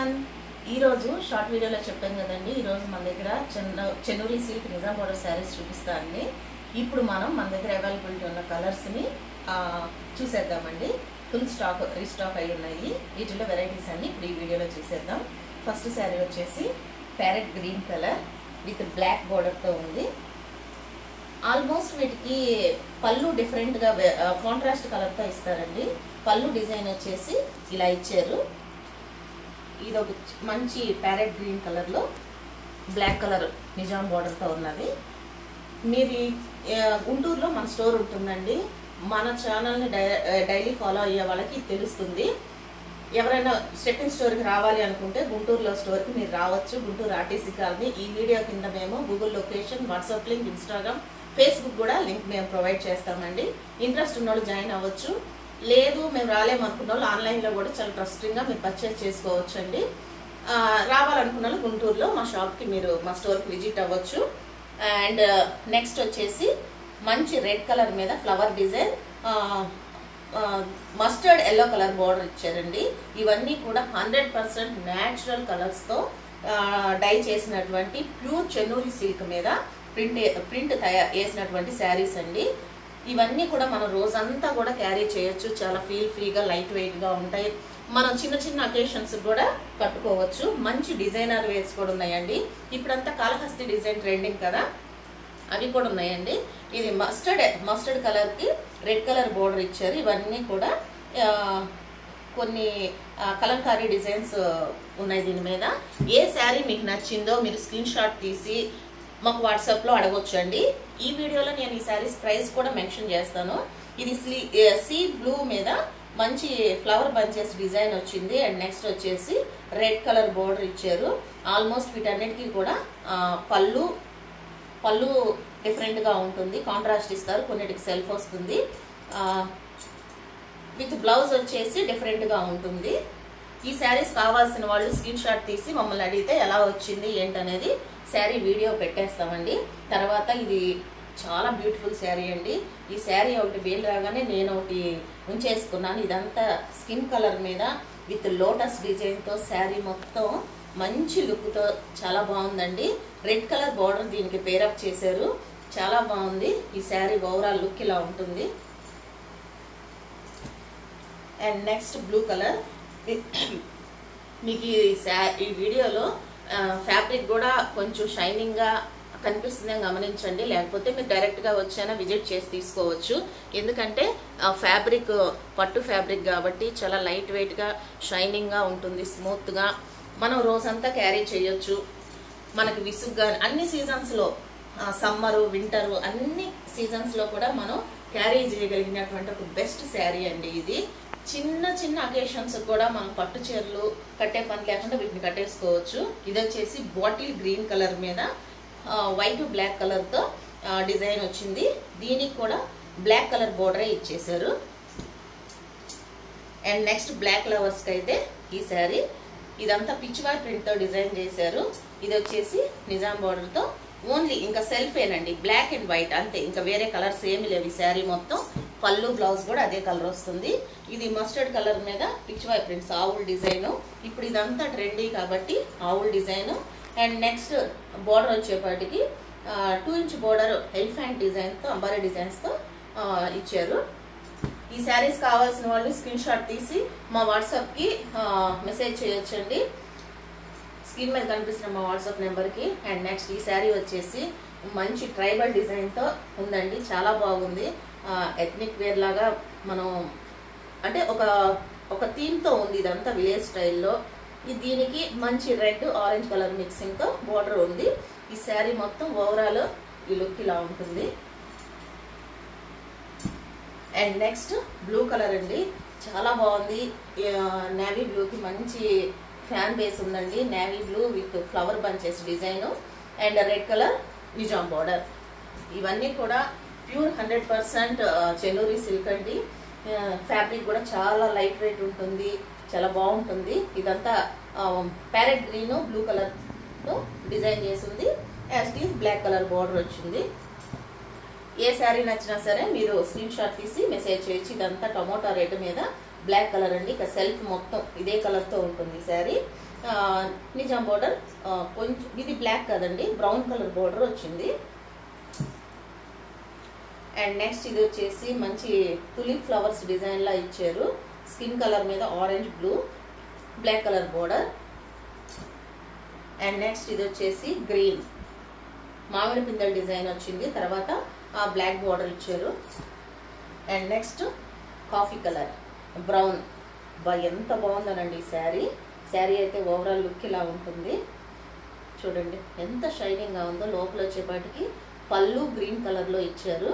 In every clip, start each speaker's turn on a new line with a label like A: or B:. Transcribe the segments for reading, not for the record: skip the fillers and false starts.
A: Everyone ఈ రోజు short వీడియోలో చెప్పాను కదండి ఈ రోజు మన దగ్గర చెన్నూరి సిల్క్ నిజాం బోర్డర్ శారీస్ చూపిస్తానండి ఇప్పుడు మనం మన దగ్గర అవైలబిలిటీ ఉన్న కలర్స్ ని చూసేద్దామండి ఫుల్ స్టాక్ రీస్టాక్ అయి ఉన్నాయి వీటిలో వెరైటీస్ అన్ని ఇప్పుడు ఈ వీడియోలో చూసేద్దాం ఫస్ట్ శారీ వచ్చేసి parrot green colour with black border తో ఉంది ఆల్మోస్ట్ వీటికి పళ్ళు డిఫరెంట్ గా కాంట్రాస్ట్ కలర్ తో ఇస్తారండి పళ్ళు డిజైన్ వచ్చేసి ఇలా ఇచ్చారు ఇది ఒక మంచి ప్యారెట్ గ్రీన్ కలర్ లో బ్లాక్ కలర్ నిజాం బోర్డర్ తో ఉన్నది మీరు గుంటూరులో మన స్టోర్ ఉంటుందండి మన ఛానల్ ని డైలీ ఫాలో అయ్యే వాళ్ళకి తెలుస్తుంది ఎవరైనా సెకండ్ స్టోర్ కి రావాలి అనుకుంటే గుంటూరులో స్టోర్ కి మీరు రావచ్చు గుంటూరు ఆర్టీసీ కాలనీ ఈ వీడియో కింద మేము Google location WhatsApp link Instagram Facebook కూడా లింక్ మేము ప్రొవైడ్ చేస్తామండి ఇంట్రెస్ట్ ఉన్న వాళ్ళు జాయిన్ అవ్వచ్చు లేదు మేము రాలేమనుకున్న వాళ్ళు ఆన్లైన్లో కూడా చాలా ట్రస్టింగ్గా మీరు పర్చేస్ చేసుకోవచ్చు అండి రావాలనుకున్న వాళ్ళు గుంటూరులో మా షాప్కి మీరు మా స్టోర్కి విజిట్ అవ్వచ్చు అండ్ నెక్స్ట్ వచ్చేసి మంచి రెడ్ కలర్ మీద flower design mustard yellow colour border ఇచ్చారండి ఇవన్నీ కూడా 100% న్యాచురల్ కలర్స్తో డై చేసినటువంటి ప్యూర్ చెన్నూరి సిల్క్ మీద ప్రింట్ వేసినటువంటి శారీస్ అండి ఇవన్నీ కూడా మనం రోజంతా కూడా క్యారీ చేయొచ్చు చాలా ఫ్రీగా లైట్ వెయిట్ గా ఉంటాయి మనం చిన్న చిన్న అకేషన్స్ కూడా కట్టుకోవచ్చు మంచి డిజైనర్ వేర్స్ కూడా ఉన్నాయండి ఇప్పుడంతా కాళహస్తి డిజైన్ ట్రెండింగ్ కదా అవి కూడా ఉన్నాయండి ఇది మస్టర్డ్ కలర్ కి రెడ్ కలర్ బోర్డర్ ఇచ్చారు ఇవన్నీ కూడా కొన్ని కలంకారీ డిజైన్స్ ఉన్నాయి దీని మీద ఏ శారీ మీకు నచ్చిందో మీరు స్క్రీన్ షాట్ తీసి మాకు వాట్సాప్ లో అడగొచ్చు అండి ఈ వీడియోలో నేను ఈ శారీస్ ప్రైస్ కూడా మెన్షన్ చేస్తాను ఇది సీ బ్లూ మీద మంచి ఫ్లవర్ బంచెస్ డిజైన్ వచ్చింది అండ్ నెక్స్ట్ వచ్చేసి రెడ్ కలర్ బోర్డర్ ఇచ్చారు ఆల్మోస్ట్ వీటన్నిటికీ కూడా పళ్ళు డిఫరెంట్ గా ఉంటుంది కాంట్రాస్ట్ ఇస్తారు కొన్నిటికి సెల్ఫ్ వస్తుంది విత్ బ్లౌజ్ వచ్చేసి డిఫరెంట్ గా ఉంటుంది ఈ శారీస్ కావాల్సిన వాళ్ళు స్క్రీన్ షాట్ తీసి మమ్మల్ని అడిగితే ఎలా వచ్చింది ఏంటనేది శారీ వీడియో పెట్టేస్తామండి తర్వాత ఇది చాలా బ్యూటిఫుల్ శారీ అండి ఈ శారీ ఒకటి వేలు రాగానే నేను ఒకటి ఉంచేసుకున్నాను ఇదంతా స్కిన్ కలర్ మీద విత్ లోటస్ డిజైన్తో శారీ మొత్తం మంచి లుక్తో చాలా బాగుందండి రెడ్ కలర్ బార్డర్ దీనికి పేరప్ చేశారు చాలా బాగుంది ఈ శారీ ఓవరాల్ లుక్ ఇలా ఉంటుంది అండ్ నెక్స్ట్ బ్లూ కలర్ మీకు ఈ వీడియోలో ఫ్యాబ్రిక్ కూడా కొంచెం షైనింగ్ గా కనిపిస్తుందని గమనించండి లేకపోతే మీరు డైరెక్ట్ గా వచ్చైనా విజిట్ చేసి తీసుకోవచ్చు ఎందుకంటే ఫ్యాబ్రిక్ పట్టు ఫ్యాబ్రిక్ కాబట్టి చాలా లైట్ వెయిట్ గా షైనింగ్ గా ఉంటుంది స్మూత్ గా మనం రోజంతా క్యారీ చేయొచ్చు మనకి విసుగ్గా అన్ని సీజన్స్ లో సమ్మరు వింటరు అన్ని సీజన్స్ లో కూడా మనం క్యారీ చేయగలిగినటువంటి ఒక బెస్ట్ శారీ అండి ఇది చిన్న చిన్న అకేషన్స్ కూడా మనం పట్టు చీరలు కట్టే పని లేకుండా వీటిని కట్టేసుకోవచ్చు ఇది వచ్చేసి బాటిల్ గ్రీన్ కలర్ మీద వైట్ బ్లాక్ కలర్ తో డిజైన్ వచ్చింది దీనికి కూడా బ్లాక్ కలర్ బోర్డరే ఇచ్చేసారు అండ్ నెక్స్ట్ బ్లాక్ లవర్స్ కి అయితే ఈ శారీ ఇదంతా పిచ్వాయ్ ప్రింట్ తో డిజైన్ చేశారు ఇది వచ్చేసి నిజాం బోర్డర్ తో ఓన్లీ ఇంకా సెల్ఫ్ ఏనండి బ్లాక్ అండ్ వైట్ అంతే ఇంకా వేరే కలర్స్ ఏమి లేవు ఈ శారీ మొత్తం పళ్ళు బ్లౌజ్ కూడా అదే కలర్ వస్తుంది ఇది మస్టర్డ్ కలర్ మీద పిచ్వాయ్ ప్రింట్స్ ఆవుల్ డిజైన్ ఇప్పుడు ఇదంతా ట్రెండీ కాబట్టి ఆవుల్ డిజైన్ అండ్ నెక్స్ట్ బోర్డర్ వచ్చేపాటికి 2 ఇంచ్ బోర్డర్ ఎలిఫెంట్ డిజైన్ తో అంబారీ డిజైన్స్ తో ఇచ్చారు ఈ శారీస్ కావాల్సిన వాళ్ళు స్క్రీన్ షాట్ తీసి మా వాట్సాప్ కి మెసేజ్ చేయొచ్చండి స్క్రీన్ మీద కనిపిస్తున్న మా వాట్సాప్ నెంబర్ కి అండ్ నెక్స్ట్ ఈ శారీ వచ్చేసి మంచి ట్రైబల్ డిజైన్ తో ఉందండి చాలా బాగుంది ఎథ్నిక్ వేర్ లాగా మనం అంటే ఒక థీమ్ తో ఉంది ఇదంతా విలేజ్ స్టైల్లో దీనికి మంచి రెడ్ ఆరెంజ్ కలర్ మిక్సింగ్ తో బోర్డర్ ఉంది ఈ శారీ మొత్తం ఓవరాల్ ఈ లుక్ ఇలా ఉంటుంది అండ్ నెక్స్ట్ బ్లూ కలర్ అండి చాలా బాగుంది నేవీ బ్లూకి మంచి ఫ్యాన్ బేస్ ఉందండి navy blue with flower bunches design and red colour Nizam border ఇవన్నీ కూడా ప్యూర్ 100% చెన్నూరి సిల్క్ అండి ఫ్యాబ్రిక్ కూడా చాలా లైట్ వెయిట్ ఉంటుంది చాలా బాగుంటుంది ఇదంతా ప్యారెట్ గ్రీన్ బ్లూ కలర్ తో డిజైన్ చేసింది as it is black colour border వచ్చింది ఏ శారీ నచ్చినా సరే మీరు స్క్రీన్ షాట్ తీసి మెసేజ్ చేయొచ్చు ఇదంతా టమోటా రెడ్ మీద బ్లాక్ కలర్ అండి ఇక సెల్ఫ్ మొత్తం ఇదే కలర్ తో ఉంటుంది శారీ నిజాం బోర్డర్ కొంచెం ఇది బ్లాక్ కదండి, బ్రౌన్ కలర్ బోర్డర్ వచ్చింది. అండ్ నెక్స్ట్ ఇది వచ్చేసి మంచి టులిప్ ఫ్లవర్స్ డిజైన్ లా ఇచ్చారు. స్కిన్ కలర్ మీద orange blue black colour border. And next ఇది వచ్చేసి గ్రీన్ మామిడి పిందెల డిజైన్ వచ్చింది, తర్వాత బ్లాక్ బోర్డర్ ఇచ్చారు. And next coffee colour brown. ఎంత బాగుందనండి ఈ శారీ. శారీ అయితే ఓవరాల్ లుక్ ఇలా ఉంటుంది. చూడండి ఎంత షైనింగ్గా ఉందో. లోపల వచ్చేపాటికి పళ్ళు గ్రీన్ కలర్లో ఇచ్చారు.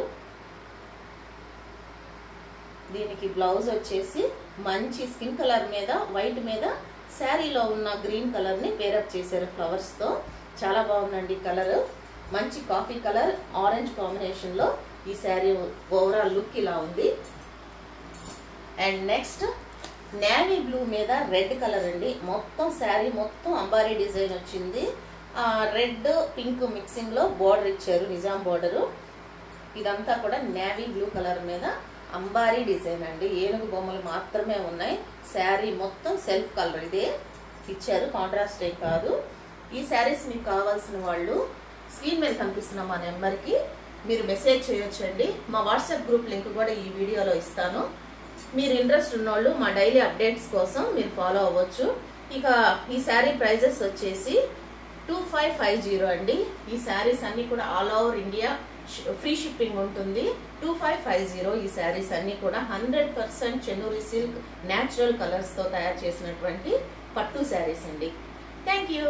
A: దీనికి బ్లౌజ్ వచ్చేసి మంచి స్కిన్ కలర్ మీద వైట్ మీద శారీలో ఉన్న గ్రీన్ కలర్ని పేరప్ చేశారు ఫ్లవర్స్తో. చాలా బాగుందండి కలర్. మంచి కాఫీ కలర్ ఆరెంజ్ కాంబినేషన్లో ఈ శారీ ఓవరాల్ లుక్ ఇలా ఉంది. అండ్ నెక్స్ట్ నేవీ బ్లూ మీద రెడ్ కలర్ అండి. మొత్తం శారీ మొత్తం అంబారీ డిజైన్ వచ్చింది. రెడ్ పింక్ మిక్సింగ్లో బోర్డర్ ఇచ్చారు, నిజాం బోర్డరు. ఇదంతా కూడా నేవీ బ్లూ కలర్ మీద అంబారీ డిజైన్ అండి. ఏనుగు బొమ్మలు మాత్రమే ఉన్నాయి. శారీ మొత్తం సెల్ఫ్ కలర్ ఇదే ఇచ్చారు, కాంట్రాస్ట్ ఏం కాదు. ఈ శారీస్ మీకు కావాల్సిన వాళ్ళు స్క్రీన్ మీద కనిపిస్తున్న మా నెంబర్కి మీరు మెసేజ్ చేయొచ్చండి. మా వాట్సాప్ గ్రూప్ లింక్ కూడా ఈ వీడియోలో ఇస్తాను. మీరు ఇంట్రెస్ట్ ఉన్నోళ్ళు మా డైలీ అప్డేట్స్ కోసం మీరు ఫాలో అవ్వచ్చు. ఇక ఈ శారీ ప్రైజెస్ వచ్చేసి 2550 అండి. ఈ శారీస్ అన్ని కూడా all over India free shipping ఉంటుంది. 2550 ఈ శారీస్ అన్ని కూడా 100% చెన్నూరి సిల్క్ న్యాచురల్ కలర్స్ తో తయారు చేసినటువంటి పట్టు శారీస్ అండి. Thank you.